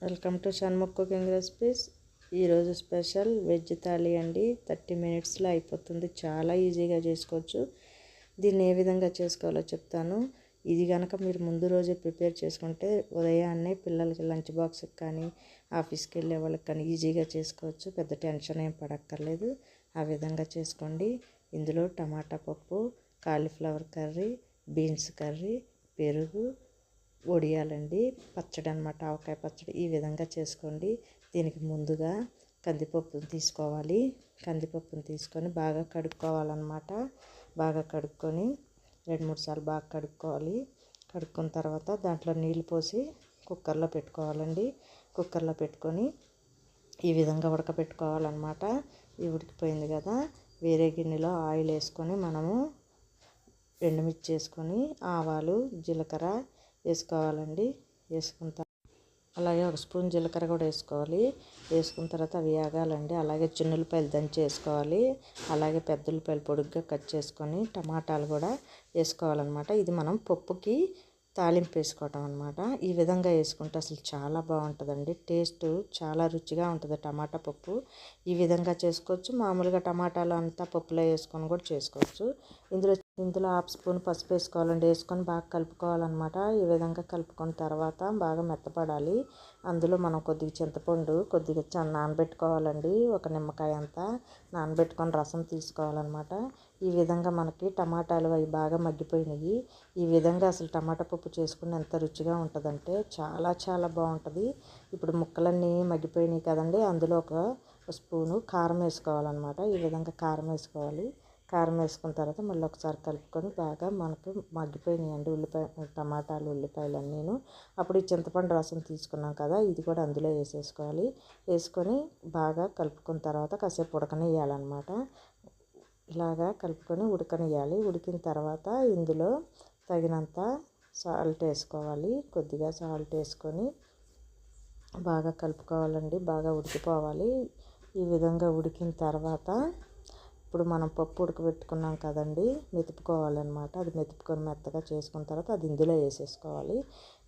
Welcome to Shanmukh cooking recipes. ఈరోజు special veg thali అండి. 30 మినిట్స్లో అయిపోతుంది. చాలా ఈజీగా చేసుకోవచ్చు. దీన్ని ఏ విధంగా చేసుకోవాలో చెప్తాను. ఇది కనుక మీరు ముందు రోజే ప్రిపేర్ చేసుకుంటే ఉదయాన్నే పిల్లలకి లంచ్ బాక్స్కి కానీ ఆఫీస్కి వెళ్ళే వాళ్ళకి కానీ ఈజీగా చేసుకోవచ్చు. పెద్ద టెన్షన్ ఏం పడక్కర్లేదు. ఆ విధంగా చేసుకోండి. ఇందులో టమాటా పప్పు, కాలీఫ్లవర్ కర్రీ, బీన్స్ కర్రీ, పెరుగు, వడియాలండి, పచ్చడి అనమాట, ఆవకాయ పచ్చడి. ఈ విధంగా చేసుకోండి. దీనికి ముందుగా కందిపప్పును తీసుకోవాలి. కందిపప్పును తీసుకొని బాగా కడుక్కోవాలన్నమాట. బాగా కడుక్కొని 2-3 సార్లు బాగా కడుక్కోవాలి. కడుక్కున్న తర్వాత దాంట్లో నీళ్ళు పోసి కుక్కర్లో పెట్టుకోవాలండి. కుక్కర్లో పెట్టుకొని ఈ విధంగా ఉడకబెట్టుకోవాలన్నమాట. ఇది ఉడికిపోయింది కదా, వేరే గిన్నెలో ఆయిల్ వేసుకొని మనము ఎండుమిర్చి వేసుకొని ఆవాలు, జీలకర్ర వేసుకోవాలండి. వేసుకున్న అలాగే 1 స్పూన్ జీలకర్ర కూడా వేసుకోవాలి. వేసుకున్న తర్వాత అవి వేగాలండి. అలాగే చిన్నులపాయలు దంచి వేసుకోవాలి. అలాగే పెద్ద ఉల్లిపాయలు పొడుగ్గా కట్ చేసుకొని టమాటాలు కూడా వేసుకోవాలన్నమాట. ఇది మనం పప్పుకి తాలింపు వేసుకోవటం అనమాట. ఈ విధంగా వేసుకుంటే అసలు చాలా బాగుంటుందండి. టేస్ట్ చాలా రుచిగా ఉంటుంది టమాటా పప్పు. ఈ విధంగా చేసుకోవచ్చు. మామూలుగా టమాటాలు అంతా పప్పులో వేసుకొని కూడా చేసుకోవచ్చు. ఇందులో 1/2 స్పూన్ పసుపు వేసుకోవాలండి. వేసుకొని బాగా కలుపుకోవాలన్నమాట. ఈ విధంగా కలుపుకున్న తర్వాత బాగా మెత్తపడాలి. అందులో మనం కొద్దిగా చింతపండు కొద్దిగా నానబెట్టుకోవాలండి. ఒక నిమ్మకాయ అంతా నానబెట్టుకొని రసం తీసుకోవాలన్నమాట. ఈ విధంగా మనకి టమాటాలు అవి బాగా మగ్గిపోయినాయి. ఈ విధంగా అసలు టమాటా పప్పు చేసుకుని ఎంత రుచిగా ఉంటుందంటే చాలా చాలా బాగుంటుంది. ఇప్పుడు ముక్కలన్నీ మగ్గిపోయినాయి కదండి, అందులో ఒక స్పూను కారం వేసుకోవాలన్నమాట. ఈ విధంగా కారం వేసుకోవాలి. కారం వేసుకున్న తర్వాత మళ్ళీ ఒకసారి కలుపుకొని బాగా మనకు మగ్గిపోయినాయండి టమాటాలు, ఉల్లిపాయలు అన్నీను. అప్పుడు ఈ చింతపండు రసం తీసుకున్నాం కదా, ఇది కూడా అందులో వేసేసుకోవాలి. వేసుకొని బాగా కలుపుకున్న తర్వాత కాసేపు ఉడకనివ్వాలన్నమాట. ఇలాగా కలుపుకొని ఉడకనివ్వాలి. ఉడికిన తర్వాత ఇందులో తగినంత సాల్ట్ వేసుకోవాలి. కొద్దిగా సాల్ట్ వేసుకొని బాగా కలుపుకోవాలండి. బాగా ఉడికిపోవాలి. ఈ విధంగా ఉడికిన తర్వాత ఇప్పుడు మనం పప్పు ఉడకబెట్టుకున్నాం కదండి, మెతుపుకోవాలన్నమాట. అది మెతుపుకొని మెత్తగా చేసుకున్న తర్వాత అది ఇందులో వేసేసుకోవాలి.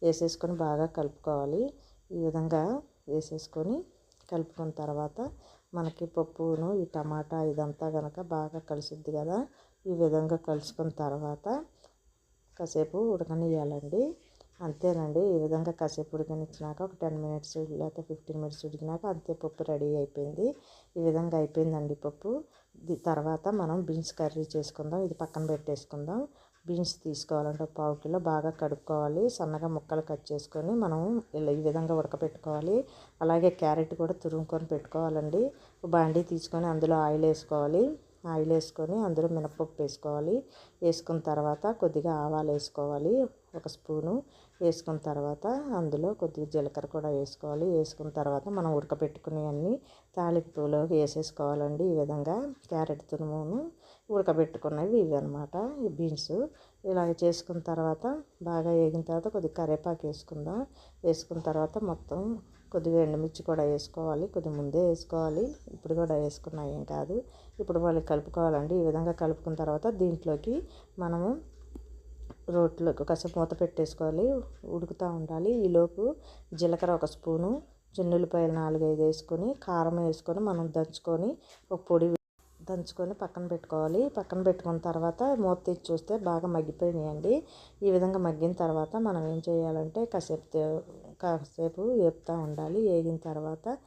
వేసేసుకొని బాగా కలుపుకోవాలి. ఈ విధంగా వేసేసుకొని కలుపుకున్న తర్వాత మనకి పప్పును ఈ టమాటా ఇదంతా కనుక బాగా కలిసిద్ది కదా. ఈ విధంగా కలుసుకున్న తర్వాత కాసేపు ఉడకనివ్వాలండి. అంతేనండి. ఈ విధంగా కాసేపు ఉడకనిచ్చినాక ఒక 10 మినిట్స్ లేకపోతే 15 మినిట్స్ ఉడికినాక అంతే, పప్పు రెడీ అయిపోయింది. ఈ విధంగా అయిపోయిందండి పప్పు. తర్వాత మనం బీన్స్ కర్రీ చేసుకుందాం. ఇది పక్కన పెట్టేసుకుందాం. బీన్స్ తీసుకోవాలంటే 1/4 కిలో బాగా కడుక్కోవాలి. సన్నగా ముక్కలు కట్ చేసుకొని మనం ఇలా ఈ విధంగా ఉడకపెట్టుకోవాలి. అలాగే క్యారెట్ కూడా తురుముకొని పెట్టుకోవాలండి. బాండీ తీసుకొని అందులో ఆయిల్ వేసుకోవాలి. ఆయిల్ వేసుకొని అందులో మినపప్పు వేసుకోవాలి. వేసుకున్న తర్వాత కొద్దిగా ఆవాలు వేసుకోవాలి, 1 స్పూను. వేసుకున్న తర్వాత అందులో కొద్దిగా జీలకర్ర కూడా వేసుకోవాలి. వేసుకున్న తర్వాత మనం ఉడకబెట్టుకుని అన్నీ తాలింపులోకి వేసేసుకోవాలండి. ఈ విధంగా క్యారెట్ తురుమును ఉడకబెట్టుకున్నవి ఇవి అనమాట, ఈ బీన్స్. ఇలాగ చేసుకున్న తర్వాత బాగా వేగిన తర్వాత కొద్దిగా కరివేపాకు వేసుకుందాం. వేసుకున్న తర్వాత మొత్తం కొద్దిగా ఎండుమిర్చి కూడా వేసుకోవాలి. కొద్దిగా ముందే వేసుకోవాలి, ఇప్పుడు కూడా వేసుకున్నా ఏం కాదు. ఇప్పుడు వాళ్ళు కలుపుకోవాలండి. ఈ విధంగా కలుపుకున్న తర్వాత దీంట్లోకి మనము రోట్లోకి కాసేపు మూత పెట్టేసుకోవాలి. ఉడుకుతూ ఉండాలి. ఈలోపు జీలకర్ర 1 స్పూను, చిన్నులపాయలు 4-5 వేసుకొని కారం వేసుకొని మనం దంచుకొని ఒక పొడి దంచుకొని పక్కన పెట్టుకోవాలి. పక్కన పెట్టుకున్న తర్వాత మూత తీసి చూస్తే బాగా మగ్గిపోయినాయండి. ఈ విధంగా మగ్గిన తర్వాత మనం ఏం చేయాలంటే కాసేపు వేపుతూ ఉండాలి. వేగిన తర్వాత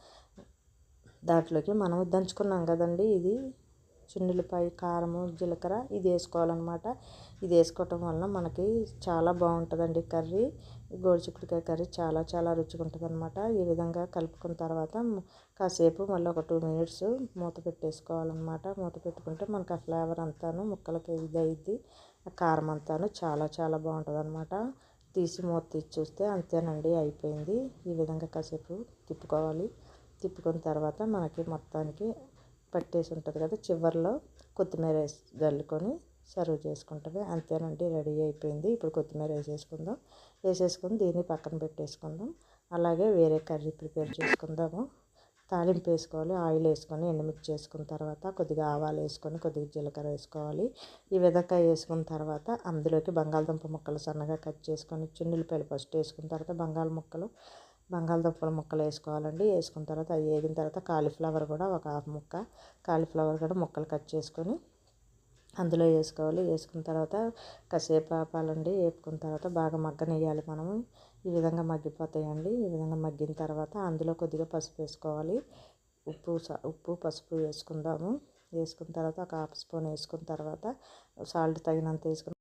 దాంట్లోకి మనం దంచుకున్నాం కదండి, ఇది చిన్నులపాయ, కారము, జీలకర్ర ఇది వేసుకోవాలన్నమాట. ఇది వేసుకోవటం వలన మనకి చాలా బాగుంటుందండి కర్రీ. గోరుచిక్కుడుకాయ కర్రీ చాలా చాలా రుచిగా ఉంటుంది అనమాట. ఈ విధంగా కలుపుకున్న తర్వాత కాసేపు మళ్ళీ ఒక 2 మినిట్స్ మూత పెట్టేసుకోవాలన్నమాట. మూత పెట్టుకుంటే మనకు ఆ ఫ్లేవర్ అంతాను ముక్కలకి ఇది అయ్యిద్ది. ఆ కారం అంతాను చాలా చాలా బాగుంటుంది అనమాట. తీసి మూత తీసి చూస్తే అంతేనండి, అయిపోయింది. ఈ విధంగా కాసేపు తిప్పుకోవాలి. తిప్పుకున్న తర్వాత మనకి మొత్తానికి పట్టేసి ఉంటుంది కదా, చివర్లో కొత్తిమీర వేసి జల్లుకొని సర్వ్ చేసుకుంటుంది. అంతేనండి, రెడీ అయిపోయింది. ఇప్పుడు కొత్తిమీర వేసేసుకుందాం. వేసేసుకొని దీన్ని పక్కన పెట్టేసుకుందాం. అలాగే వేరే కర్రీ ప్రిపేర్ చేసుకుందాము. తాలింపు వేసుకోవాలి. ఆయిల్ వేసుకొని ఎండుమిర్చి వేసుకున్న తర్వాత కొద్దిగా ఆవాలు వేసుకొని కొద్దిగా జీలకర్ర వేసుకోవాలి. ఈ విధంగా వేసుకున్న తర్వాత అందులోకి బంగాళదుంప ముక్కలు సన్నగా కట్ చేసుకొని చున్నులపాయలు ఫస్ట్ వేసుకున్న తర్వాత బంగాళదుంపల ముక్కలు వేసుకోవాలండి. వేసుకున్న తర్వాత అవి వేగిన తర్వాత కాలీఫ్లవర్ కూడా ఒక హాఫ్ ముక్క కాలీఫ్లవర్ కూడా ముక్కలు కట్ చేసుకొని అందులో వేసుకోవాలి. వేసుకున్న తర్వాత కాసేపు ఆపాలండి. వేపుకున్న తర్వాత బాగా మగ్గనియ్యాలి మనము. ఈ విధంగా మగ్గిపోతాయండి. ఈ విధంగా మగ్గిన తర్వాత అందులో కొద్దిగా పసుపు వేసుకోవాలి. ఉప్పు పసుపు వేసుకుందాము. వేసుకున్న తర్వాత ఒక హాఫ్ స్పూన్ వేసుకున్న తర్వాత సాల్ట్ తగినంత వేసుకుని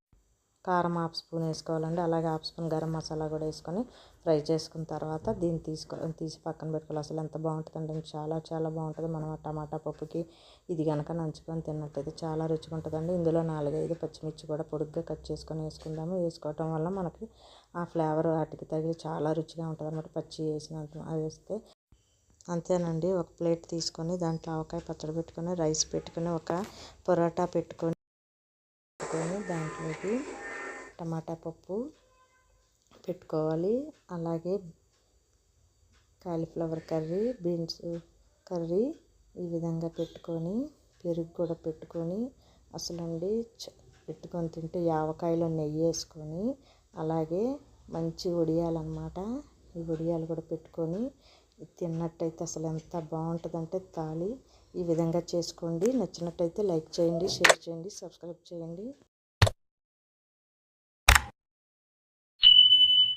కారం హాఫ్ స్పూన్ వేసుకోవాలండి. అలాగే హాఫ్ స్పూన్ గరం మసాలా కూడా వేసుకొని ఫ్రై చేసుకున్న తర్వాత దీన్ని తీసి పక్కన పెట్టుకోవాలి. అసలు ఎంత బాగుంటుందండి, చాలా చాలా బాగుంటుంది. మనం టమాటా పప్పుకి ఇది కనుక నంచుకొని తిన్నట్టయితే చాలా రుచిగా ఉంటుందండి. ఇందులో 4-5 పచ్చిమిర్చి కూడా పొడుగ్గా కట్ చేసుకొని వేసుకుందాము. వేసుకోవటం వల్ల మనకి ఆ ఫ్లేవర్ వాటికి తగిలి చాలా రుచిగా ఉంటుంది అన్నమాట. పచ్చి వేసినంత అది వేస్తే అంతేనండి. ఒక ప్లేట్ తీసుకొని దాంట్లో ఆవకాయ పచ్చడి పెట్టుకొని రైస్ పెట్టుకొని ఒక పొరాటా పెట్టుకొని దాంట్లోకి టమాటా పప్పు పెట్టుకోవాలి. అలాగే కాలీఫ్లవర్ కర్రీ, బీన్స్ కర్రీ ఈ విధంగా పెట్టుకొని పెరుగు కూడా పెట్టుకొని అసలండి పెట్టుకొని తింటే ఆవకాయలో నెయ్యి వేసుకొని అలాగే మంచి వడియాలన్నమాట. ఈ వడియాలు కూడా పెట్టుకొని తిన్నట్టయితే అసలు ఎంత బాగుంటుందంటే తాళి. ఈ విధంగా చేసుకోండి. నచ్చినట్టయితే లైక్ చేయండి, షేర్ చేయండి, సబ్స్క్రైబ్ చేయండి.